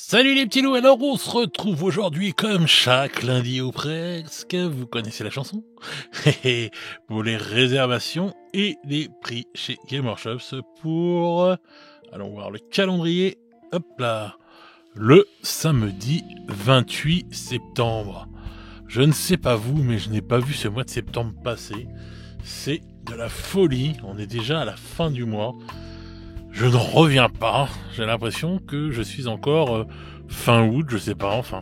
Salut les petits loups, alors on se retrouve aujourd'hui comme chaque lundi ou presque, vous connaissez la chanson pour les réservations et les prix chez Game Workshop pour, allons voir le calendrier, hop là, le samedi 28 septembre. Je ne sais pas vous, mais je n'ai pas vu ce mois de septembre passer, c'est de la folie, on est déjà à la fin du mois. Je ne reviens pas, j'ai l'impression que je suis encore fin août, je sais pas, enfin.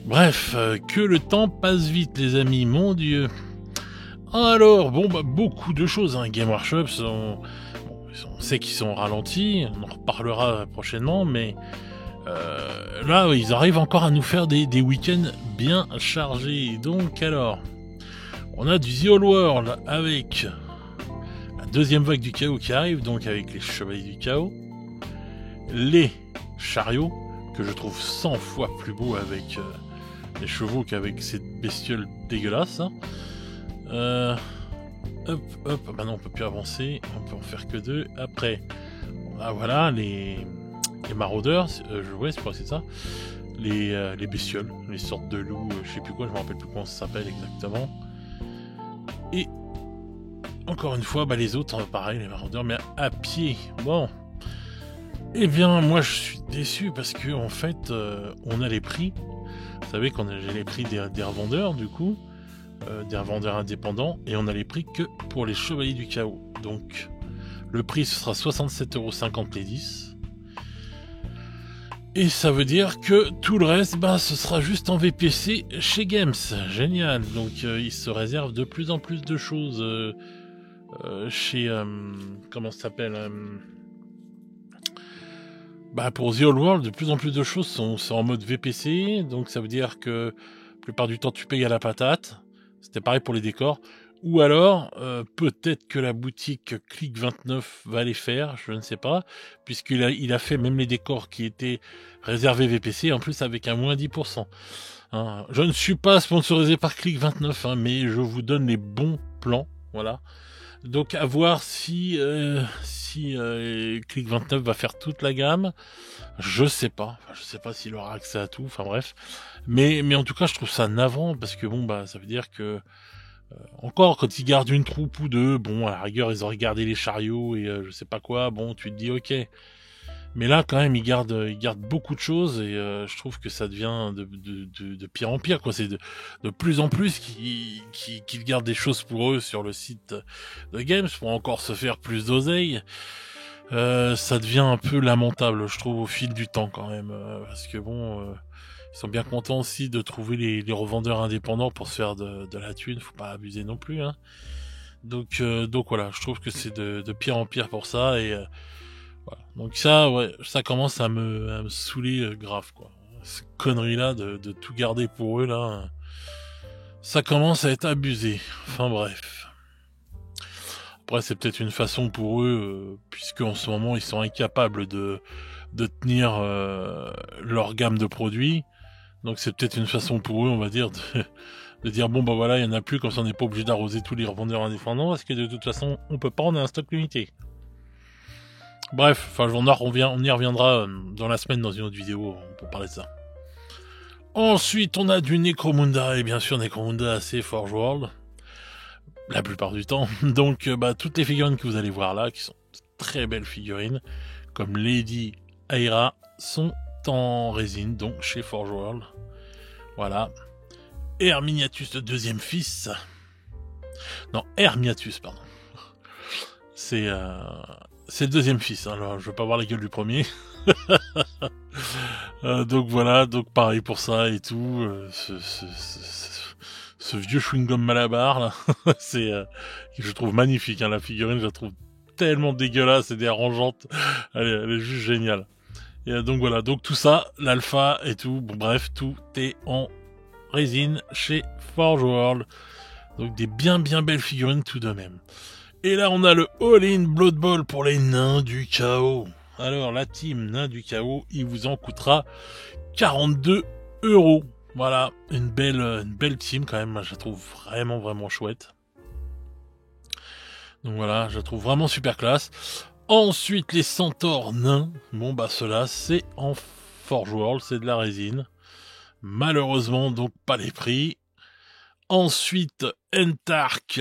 Bref, que le temps passe vite les amis, mon Dieu. Alors, beaucoup de choses, hein. Game Workshop, on sait qu'ils sont ralentis, on en reparlera prochainement, mais là, ils arrivent encore à nous faire des week-ends bien chargés. Donc alors, on a du The Old World avec deuxième vague du chaos qui arrive, donc avec les chevaliers du chaos, les chariots, que je trouve 100 fois plus beaux avec les chevaux qu'avec ces bestioles dégueulasses. Maintenant on peut plus avancer, on peut en faire que 2. Après, voilà, les maraudeurs, je crois que c'est ça, les bestioles, les sortes de loups, je sais plus quoi, je me rappelle plus comment ça s'appelle exactement. Et encore une fois, les autres, pareil, les maraudeurs, mais à pied. Bon. Eh bien, moi, je suis déçu parce que, en fait, on a les prix. Vous savez j'ai les prix des revendeurs, du coup, des revendeurs indépendants, et on a les prix que pour les chevaliers du chaos. Donc, le prix, ce sera 67,50€ les 10. Et ça veut dire que tout le reste, ce sera juste en VPC chez Games. Génial. Donc, ils se réservent de plus en plus de choses. Chez comment ça s'appelle pour The Old World, de plus en plus de choses sont en mode VPC, donc ça veut dire que la plupart du temps tu payes à la patate. C'était pareil pour les décors, ou alors peut-être que la boutique Click 29 va les faire, je ne sais pas, puisqu'il a fait même les décors qui étaient réservés VPC, en plus avec un moins 10%. Hein. Je ne suis pas sponsorisé par Click 29, mais je vous donne les bons plans, voilà. Donc à voir si Click 29 va faire toute la gamme. Je sais pas s'il aura accès à tout. Enfin bref. Mais en tout cas, je trouve ça navrant parce que ça veut dire que encore quand ils gardent une troupe ou deux, à la rigueur ils auraient gardé les chariots et je sais pas quoi. Tu te dis ok. Mais là, quand même, ils gardent beaucoup de choses et je trouve que ça devient de pire en pire, quoi. C'est de plus en plus qu'ils gardent des choses pour eux sur le site de Games pour encore se faire plus d'oseille. Ça devient un peu lamentable, je trouve, au fil du temps, quand même. Parce que ils sont bien contents aussi de trouver les revendeurs indépendants pour se faire de la thune. Faut pas abuser non plus, hein. Donc voilà, je trouve que c'est de pire en pire pour ça et voilà. Donc ça commence à me saouler grave, quoi. Ces conneries-là de tout garder pour eux, là, ça commence à être abusé. Enfin bref. Après, c'est peut-être une façon pour eux, puisque en ce moment, ils sont incapables de tenir leur gamme de produits. Donc c'est peut-être une façon pour eux, on va dire, de dire voilà, il y en a plus, comme ça on n'est pas obligé d'arroser tous les revendeurs indépendants, parce que de toute façon, on peut pas, on a un stock limité. Bref, on y reviendra dans la semaine dans une autre vidéo pour parler de ça. Ensuite, on a du Necromunda, et bien sûr Necromunda c'est Forge World, la plupart du temps. Donc toutes les figurines que vous allez voir là, qui sont de très belles figurines, comme Lady Aira, sont en résine, donc chez Forge World. Voilà. Herminiatus, le deuxième fils. Non, Hermiatus, pardon. C'est le deuxième fils, hein. Alors je veux pas voir la gueule du premier. Donc voilà, donc pareil pour ça et tout. Ce vieux chewing-gum Malabar là, c'est je trouve magnifique, hein, la figurine, je la trouve tellement dégueulasse et dérangeante. Elle est juste géniale. Et donc voilà, donc tout ça, l'alpha et tout, bref, tout est en résine chez Forge World. Donc des bien belles figurines tout de même. Et là, on a le All-in Blood Bowl pour les nains du chaos. Alors, la team nains du chaos, il vous en coûtera 42€. Voilà, une belle team quand même. Je la trouve vraiment chouette. Donc voilà, je la trouve vraiment super classe. Ensuite, les centaures nains. Ceux-là, c'est en Forge World, c'est de la résine. Malheureusement, donc pas les prix. Ensuite, Entark,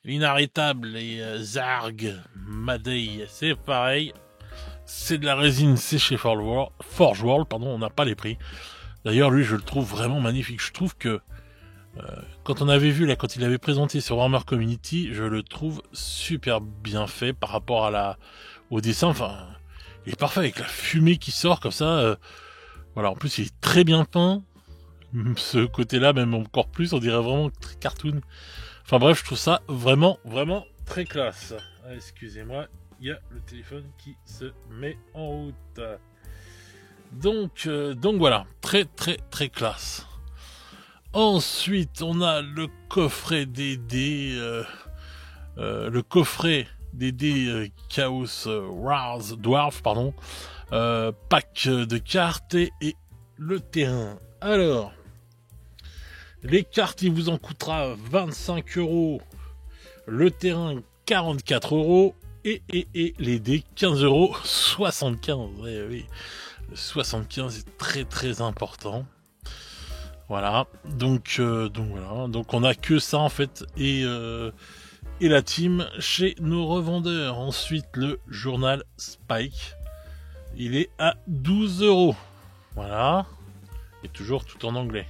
l'inarrêtable et Zarg, Madei, c'est pareil. C'est de la résine, c'est chez Forge World, pardon, on n'a pas les prix. D'ailleurs, lui, je le trouve vraiment magnifique. Je trouve que quand on avait vu là, quand il avait présenté sur Warhammer Community, je le trouve super bien fait par rapport à au dessin. Enfin, il est parfait avec la fumée qui sort comme ça. Voilà, en plus, il est très bien peint. Ce côté-là, même encore plus, on dirait vraiment très cartoon. Enfin bref, je trouve ça vraiment, vraiment très classe. Ah, excusez-moi, il y a le téléphone qui se met en route. Donc voilà, très, très, très classe. Ensuite, on a le coffret des dés, Chaos Wars Dwarf, pardon, pack de cartes et le terrain. Alors, les cartes, il vous en coûtera 25 €, le terrain 44 € et les dés 15 €, 75. Oui, le 75 est très très important. Voilà, donc voilà, donc on a que ça en fait et la team chez nos revendeurs. Ensuite le journal Spike, il est à 12 €. Voilà, et toujours tout en anglais.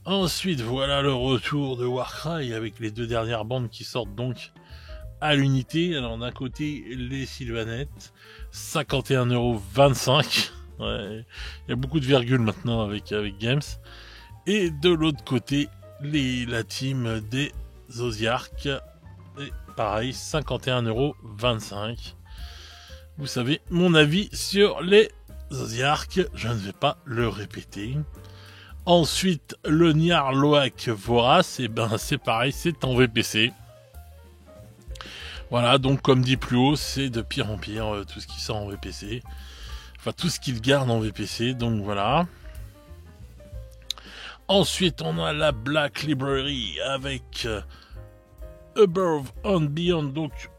Ensuite voilà le retour de Warcry avec les 2 dernières bandes qui sortent donc à l'unité. Alors d'un côté les Sylvanettes, 51,25 €. Ouais, il y a beaucoup de virgules maintenant avec Games. Et de l'autre côté, la team des Osiark. Et pareil, 51,25 €. Vous savez, mon avis sur les Osiark, je ne vais pas le répéter. Ensuite, le Nyarlathotep Vorace, et ben c'est pareil, c'est en VPC. Voilà, donc comme dit plus haut, c'est de pire en pire, tout ce qui sort en VPC. Enfin, tout ce qu'il garde en VPC, donc voilà. Ensuite, on a la Black Library avec Above and Beyond, donc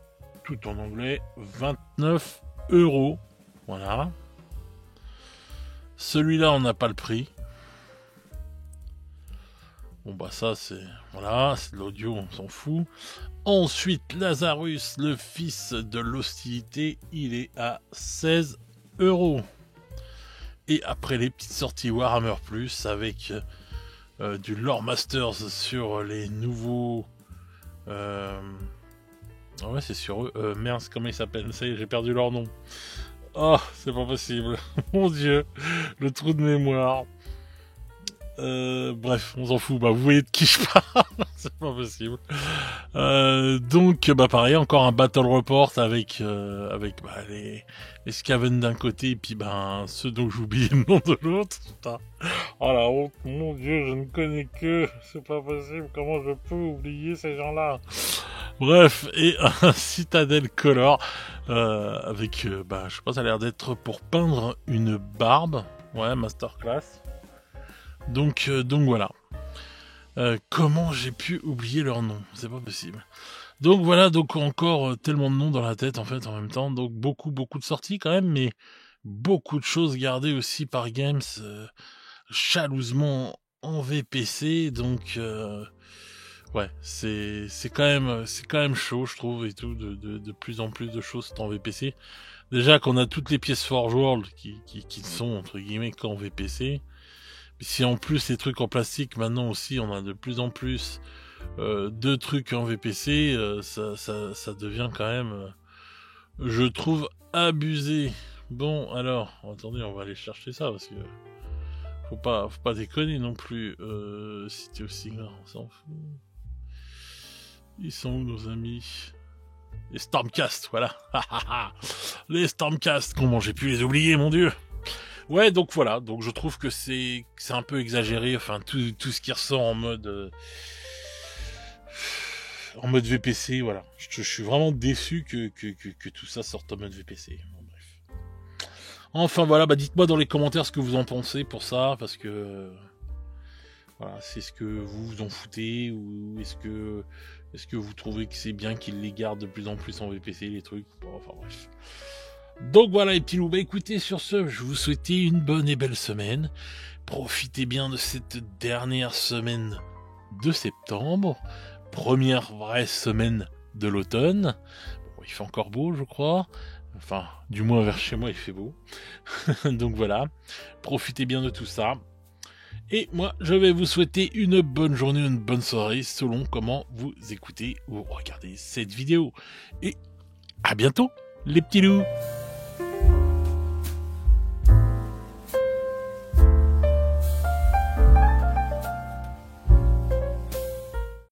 tout en anglais, 29 €. Voilà. Celui-là, on n'a pas le prix. Bon, bah ça, c'est de l'audio, on s'en fout. Ensuite, Lazarus, le fils de l'hostilité, il est à 16 €. Et après les petites sorties Warhammer Plus avec du Lore Masters sur les nouveaux. Ouais, c'est sur eux. Merde, comment ils s'appellent? Ça y est, j'ai perdu leur nom. Oh, c'est pas possible. Mon Dieu, le trou de mémoire. Bref, on s'en fout. Bah, vous voyez de qui je parle. C'est pas possible. Donc, bah, pareil, encore un Battle Report avec les Skaven d'un côté et puis ceux dont j'oublie le nom de l'autre. Putain. Oh la honte, mon Dieu, je ne connais que. C'est pas possible. Comment je peux oublier ces gens-là? Bref, et un Citadel Color avec, je sais pas, ça a l'air d'être pour peindre une barbe. Ouais, masterclass. Donc voilà. Comment j'ai pu oublier leur nom? C'est pas possible. Donc voilà, donc encore tellement de noms dans la tête en fait en même temps. Donc beaucoup de sorties quand même, mais beaucoup de choses gardées aussi par Games jalousement en VPC. Donc ouais, c'est quand même chaud je trouve et tout de plus en plus de choses en VPC. Déjà qu'on a toutes les pièces Forge World qui sont entre guillemets qu'en VPC. Si en plus les trucs en plastique, maintenant aussi, on a de plus en plus de trucs en VPC, ça devient quand même, je trouve, abusé. Bon, alors, attendez, on va aller chercher ça, parce que faut pas déconner non plus. City of Sigmar, on s'en fout. Ils sont où nos amis? Les Stormcast, voilà. Les Stormcast, comment j'ai pu les oublier, mon Dieu. Ouais, donc voilà, donc je trouve que c'est un peu exagéré, enfin tout ce qui ressort en mode VPC, voilà. Je suis vraiment déçu que tout ça sorte en mode VPC. Bon, bref. Enfin voilà, dites-moi dans les commentaires ce que vous en pensez pour ça, parce que voilà, c'est ce que vous vous en foutez ou est-ce que vous trouvez que c'est bien qu'ils les gardent de plus en plus en VPC les trucs. Bon, enfin bref. Donc voilà les petits loups, bah écoutez, sur ce, je vous souhaite une bonne et belle semaine. Profitez bien de cette dernière semaine de septembre, première vraie semaine de l'automne. Bon, il fait encore beau, je crois. Enfin, du moins vers chez moi, il fait beau. Donc voilà, profitez bien de tout ça. Et moi, je vais vous souhaiter une bonne journée, une bonne soirée, selon comment vous écoutez ou regardez cette vidéo. Et à bientôt, les petits loups!